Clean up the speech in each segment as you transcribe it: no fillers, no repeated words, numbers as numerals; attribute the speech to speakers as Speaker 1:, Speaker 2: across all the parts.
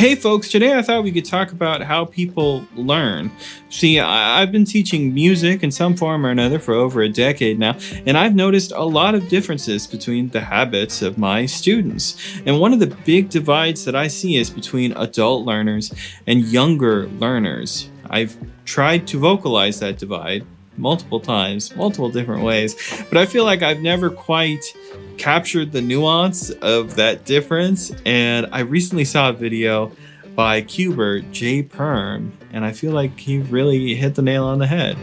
Speaker 1: Hey folks, today I thought we could talk about how people learn. See, I've been teaching music in some form or another for over a decade now, and I've noticed a lot of differences between the habits of my students. And one of the big divides that I see is between adult learners and younger learners. I've tried to vocalize that divide multiple times, multiple different ways, but I feel like I've never quite captured the nuance of that difference. And I recently saw a video by Cuber J Perm, and I feel like he really hit the nail on the head.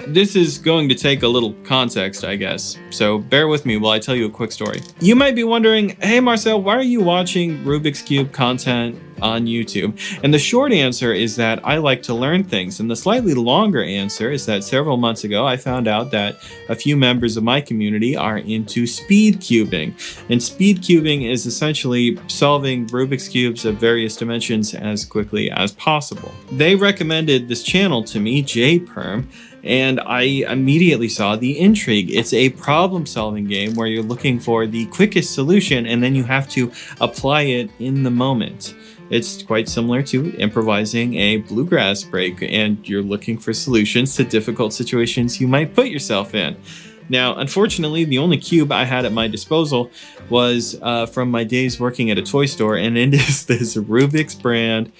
Speaker 1: This is going to take a little context, I guess, so bear with me while I tell you a quick story. You might be wondering, hey Marcel, why are you watching Rubik's Cube content on YouTube? And the short answer is that I like to learn things, and the slightly longer answer is that several months ago I found out that a few members of my community are into speed cubing. And speed cubing is essentially solving Rubik's Cubes of various dimensions as quickly as possible. They recommended this channel to me, J Perm, and I immediately saw the intrigue. It's a problem-solving game where you're looking for the quickest solution and then you have to apply it in the moment. It's quite similar to improvising a bluegrass break, and you're looking for solutions to difficult situations you might put yourself in. Now, unfortunately, the only cube I had at my disposal was from my days working at a toy store, and it is this Rubik's brand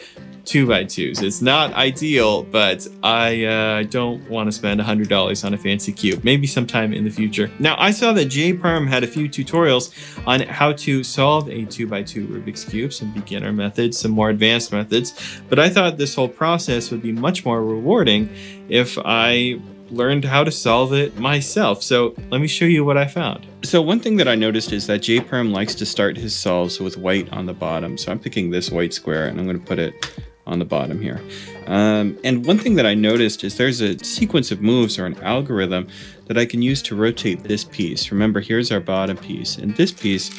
Speaker 1: 2x2s. It's not ideal, but I don't want to spend $100 on a fancy cube. Maybe sometime in the future. Now, I saw that J Perm had a few tutorials on how to solve a 2x2 Rubik's Cube, some beginner methods, some more advanced methods, but I thought this whole process would be much more rewarding if I learned how to solve it myself. So let me show you what I found. So one thing that I noticed is that J Perm likes to start his solves with white on the bottom. So I'm picking this white square and I'm going to put it on the bottom here. And one thing that I noticed is there's a sequence of moves or an algorithm that I can use to rotate this piece. Remember, here's our bottom piece, and this piece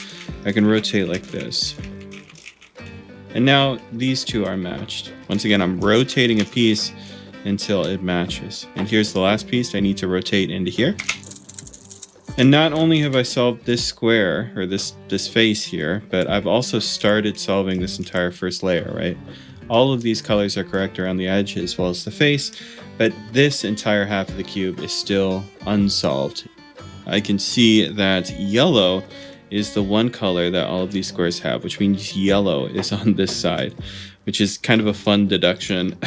Speaker 1: I can rotate like this. And now these two are matched. Once again, I'm rotating a piece until it matches. And here's the last piece I need to rotate into here. And not only have I solved this square, or this face here, but I've also started solving this entire first layer, right? All of these colors are correct around the edge as well as the face, but this entire half of the cube is still unsolved. I can see that yellow is the one color that all of these squares have, which means yellow is on this side, which is kind of a fun deduction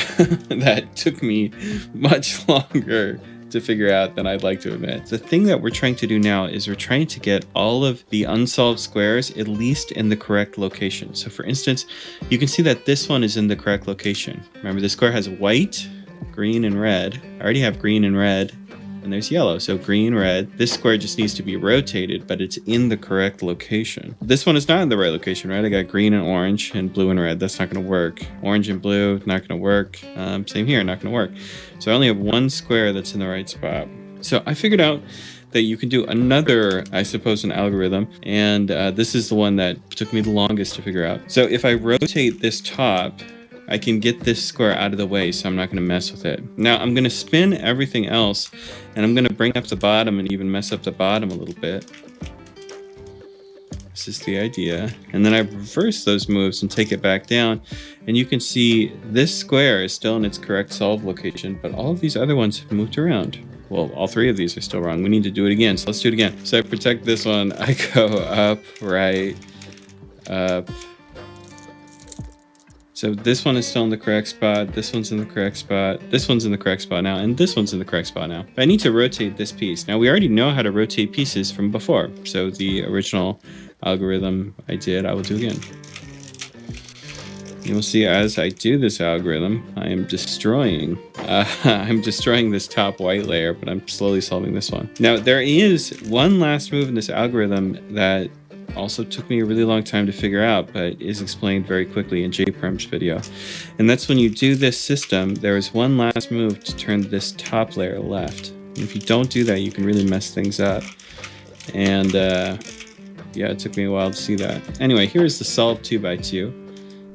Speaker 1: that took me much longer to figure out than I'd like to admit. The thing that we're trying to do now is we're trying to get all of the unsolved squares at least in the correct location. So for instance, you can see that this one is in the correct location. Remember, this square has white, green, and red. I already have green and red, and there's yellow, so green, red. This square just needs to be rotated, but it's in the correct location. This one is not in the right location, right? I got green and orange and blue and red. That's not gonna work. Orange and blue, not gonna work. Same here, not gonna work. So I only have one square that's in the right spot. So I figured out that you can do another, I suppose, an algorithm, and this is the one that took me the longest to figure out. So if I rotate this top, I can get this square out of the way, so I'm not going to mess with it. Now I'm going to spin everything else, and I'm going to bring up the bottom and even mess up the bottom a little bit. This is the idea. And then I reverse those moves and take it back down, and you can see this square is still in its correct solve location, but all of these other ones have moved around. Well, all three of these are still wrong. We need to do it again, so let's do it again. So I protect this one. I go up, right, up. So this one is still in the correct spot, this one's in the correct spot, this one's in the correct spot now, and this one's in the correct spot now. But I need to rotate this piece. Now, we already know how to rotate pieces from before, so the original algorithm I will do again. You'll see as I do this algorithm, I am destroying this top white layer, but I'm slowly solving this one. Now, there is one last move in this algorithm that also took me a really long time to figure out, but is explained very quickly in J Perm's video. And that's when you do this system, there is one last move to turn this top layer left. And if you don't do that, you can really mess things up. And yeah, it took me a while to see that. Anyway, here's the solve 2x2.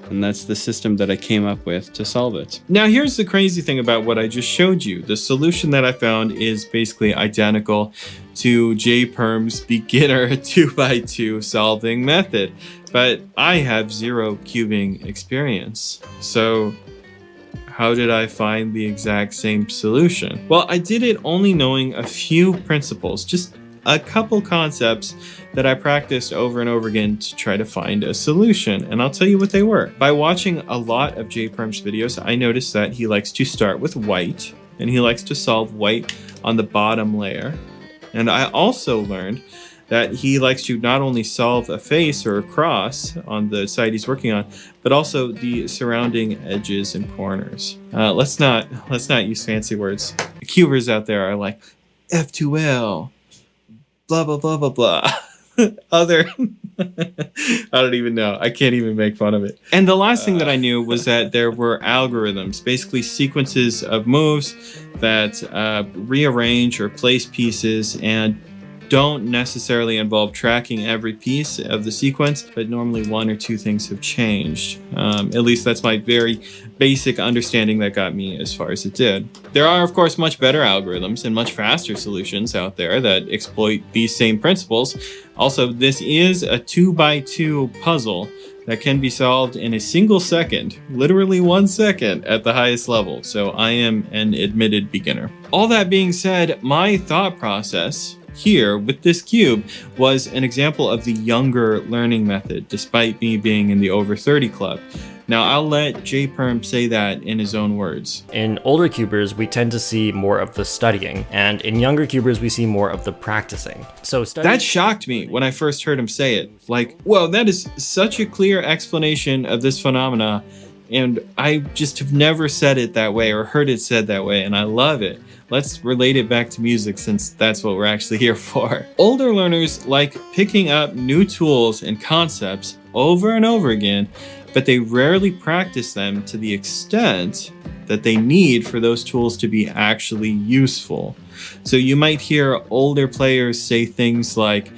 Speaker 1: And that's the system that I came up with to solve it. Now, here's the crazy thing about what I just showed you. The solution that I found is basically identical to J-Perm's beginner 2x2 solving method, but I have zero cubing experience. So how did I find the exact same solution? Well, I did it only knowing a few principles, just a couple concepts that I practiced over and over again to try to find a solution, and I'll tell you what they were. By watching a lot of J-Perm's videos, I noticed that he likes to start with white, and he likes to solve white on the bottom layer. And I also learned that he likes to not only solve a face or a cross on the side he's working on, but also the surrounding edges and corners. Let's not use fancy words. Cubers out there are like F2L, blah, blah, blah, blah, blah. Other, I don't even know. I can't even make fun of it. And the last thing that I knew was that there were algorithms, basically sequences of moves that rearrange or place pieces and don't necessarily involve tracking every piece of the sequence, but normally one or two things have changed. At least that's my very basic understanding that got me as far as it did. There are, of course, much better algorithms and much faster solutions out there that exploit these same principles. Also, this is a 2x2 puzzle that can be solved in a single second, literally 1 second at the highest level. So I am an admitted beginner. All that being said, my thought process here with this cube was an example of the younger learning method, despite me being in the over 30 club. Now, I'll let J-Perm say that in his own words.
Speaker 2: In older cubers, we tend to see more of the studying, and in younger cubers, we see more of the practicing. So
Speaker 1: that shocked me when I first heard him say it. Like, whoa, that is such a clear explanation of this phenomena, and I just have never said it that way or heard it said that way, and I love it. Let's relate it back to music, since that's what we're actually here for. Older learners like picking up new tools and concepts over and over again, but they rarely practice them to the extent that they need for those tools to be actually useful. So you might hear older players say things like,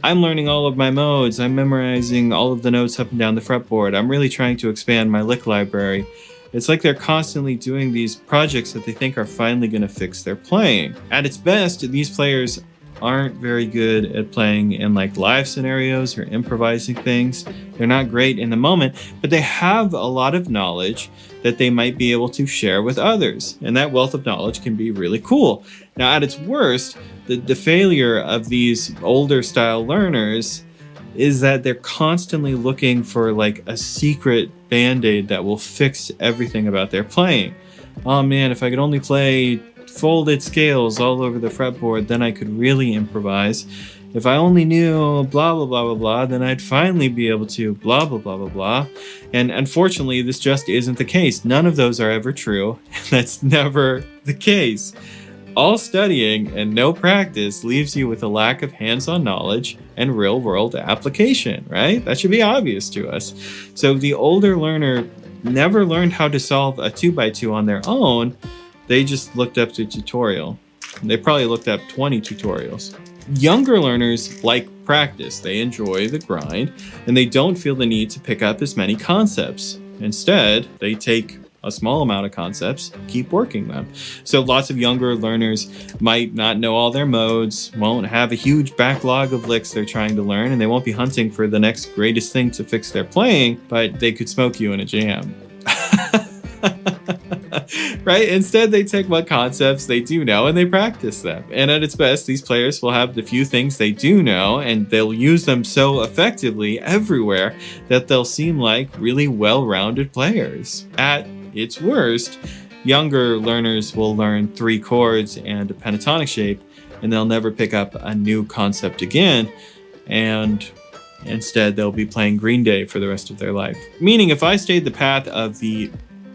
Speaker 1: I'm learning all of my modes, I'm memorizing all of the notes up and down the fretboard, I'm really trying to expand my lick library. It's like they're constantly doing these projects that they think are finally going to fix their playing. At its best, these players aren't very good at playing in like live scenarios or improvising things. They're not great in the moment, but they have a lot of knowledge that they might be able to share with others. And that wealth of knowledge can be really cool. Now, at its worst, the failure of these older style learners is that they're constantly looking for like a secret band-aid that will fix everything about their playing. Oh man, if I could only play folded scales all over the fretboard, then I could really improvise. If I only knew blah, blah, blah, blah, blah, then I'd finally be able to blah, blah, blah, blah, blah. And unfortunately, this just isn't the case. None of those are ever true. That's never the case. All studying and no practice leaves you with a lack of hands-on knowledge and real-world application, right? That should be obvious to us. So the older learner never learned how to solve a 2x2 on their own. They just looked up the tutorial. They probably looked up 20 tutorials. Younger learners like practice. They enjoy the grind, and they don't feel the need to pick up as many concepts. Instead, they take a small amount of concepts, keep working them. So lots of younger learners might not know all their modes, won't have a huge backlog of licks they're trying to learn, and they won't be hunting for the next greatest thing to fix their playing, but they could smoke you in a jam. Right? Instead, they take what concepts they do know and they practice them. And at its best, these players will have the few things they do know, and they'll use them so effectively everywhere that they'll seem like really well-rounded players. At its worst, younger learners will learn 3 chords and a pentatonic shape, and they'll never pick up a new concept again, and instead they'll be playing Green Day for the rest of their life. Meaning, if I stayed the path of the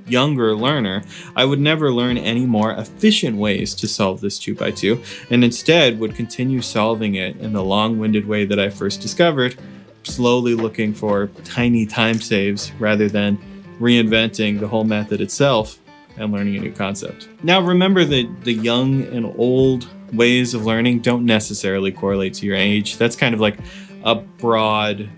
Speaker 1: younger learner, I would never learn any more efficient ways to solve this 2x2, and instead would continue solving it in the long-winded way that I first discovered, slowly looking for tiny time saves rather than reinventing the whole method itself and learning a new concept. Now, remember that the young and old ways of learning don't necessarily correlate to your age. That's kind of like a broad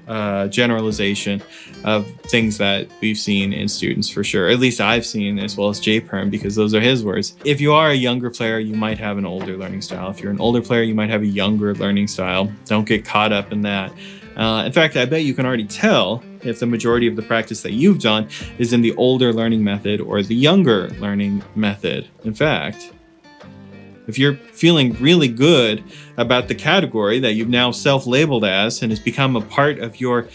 Speaker 1: generalization of things that we've seen in students for sure. At least I've seen, as well as JPerm, because those are his words. If you are a younger player, you might have an older learning style. If you're an older player, you might have a younger learning style. Don't get caught up in that. In fact, I bet you can already tell if the majority of the practice that you've done is in the older learning method or the younger learning method. In fact, if you're feeling really good about the category that you've now self-labeled as and has become a part of your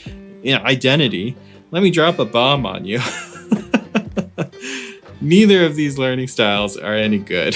Speaker 1: identity, let me drop a bomb on you. Neither of these learning styles are any good.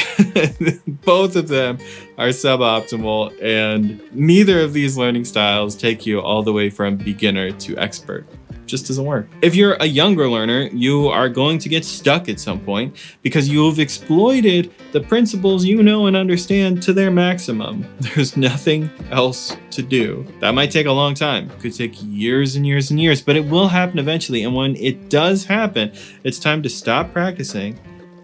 Speaker 1: Both of them are suboptimal, and neither of these learning styles take you all the way from beginner to expert. Just doesn't work. If you're a younger learner, you are going to get stuck at some point because you've exploited the principles you know and understand to their maximum. There's nothing else to do. That might take a long time. It could take years and years and years, but it will happen eventually. And when it does happen, it's time to stop practicing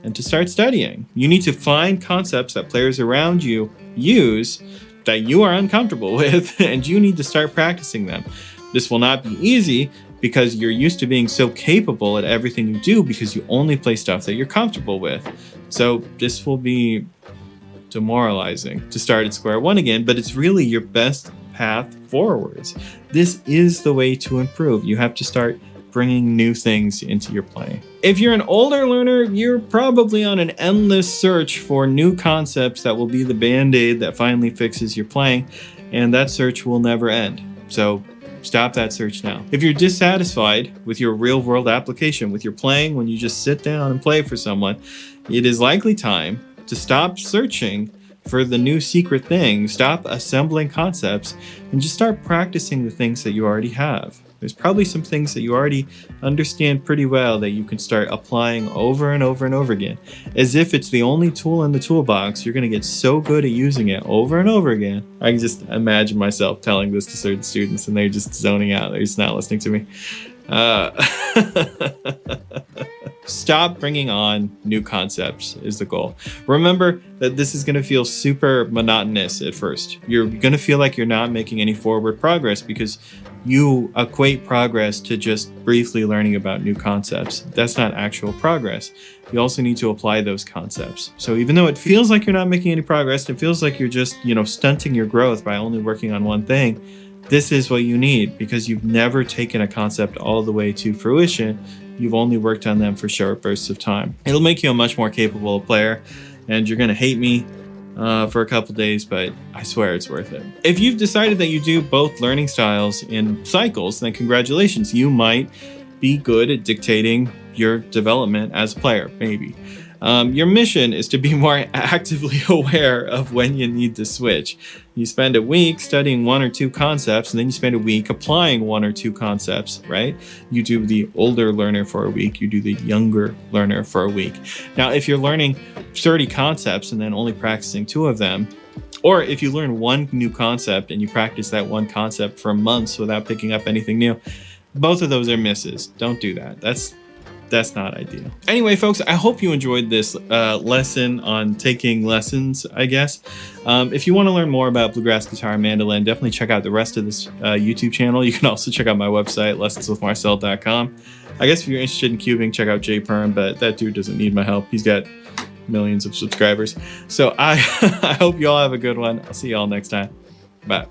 Speaker 1: and to start studying. You need to find concepts that players around you use that you are uncomfortable with, and you need to start practicing them. This will not be easy, because you're used to being so capable at everything you do because you only play stuff that you're comfortable with. So this will be demoralizing to start at square one again, but it's really your best path forwards. This is the way to improve. You have to start bringing new things into your play. If you're an older learner, you're probably on an endless search for new concepts that will be the band-aid that finally fixes your playing, and that search will never end. So stop that search now. If you're dissatisfied with your real-world application, with your playing when you just sit down and play for someone, it is likely time to stop searching for the new secret thing, stop assembling concepts, and just start practicing the things that you already have. There's probably some things that you already understand pretty well that you can start applying over and over and over again. As if it's the only tool in the toolbox, you're going to get so good at using it over and over again. I can just imagine myself telling this to certain students and they're just zoning out. They're just not listening to me. Stop bringing on new concepts is the goal. Remember that this is going to feel super monotonous at first. You're going to feel like you're not making any forward progress because you equate progress to just briefly learning about new concepts. That's not actual progress. You also need to apply those concepts. So even though it feels like you're not making any progress, it feels like you're just, stunting your growth by only working on one thing. This is what you need because you've never taken a concept all the way to fruition. You've only worked on them for short bursts of time. It'll make you a much more capable player, and you're going to hate me for a couple days, but I swear it's worth it. If you've decided that you do both learning styles in cycles, then congratulations. You might be good at dictating your development as a player, maybe. Your mission is to be more actively aware of when you need to switch. You spend a week studying one or two concepts, and then you spend a week applying one or two concepts, right? You do the older learner for a week, you do the younger learner for a week. Now, if you're learning 30 concepts and then only practicing 2 of them, or if you learn one new concept and you practice that one concept for months without picking up anything new, both of those are misses. Don't do that. That's not ideal. Anyway, folks, I hope you enjoyed this lesson on taking lessons, I guess. If you want to learn more about bluegrass guitar and mandolin, definitely check out the rest of this YouTube channel. You can also check out my website, lessonswithmarcel.com. I guess if you're interested in cubing, check out JPerm, but that dude doesn't need my help. He's got millions of subscribers. So I hope you all have a good one. I'll see you all next time. Bye.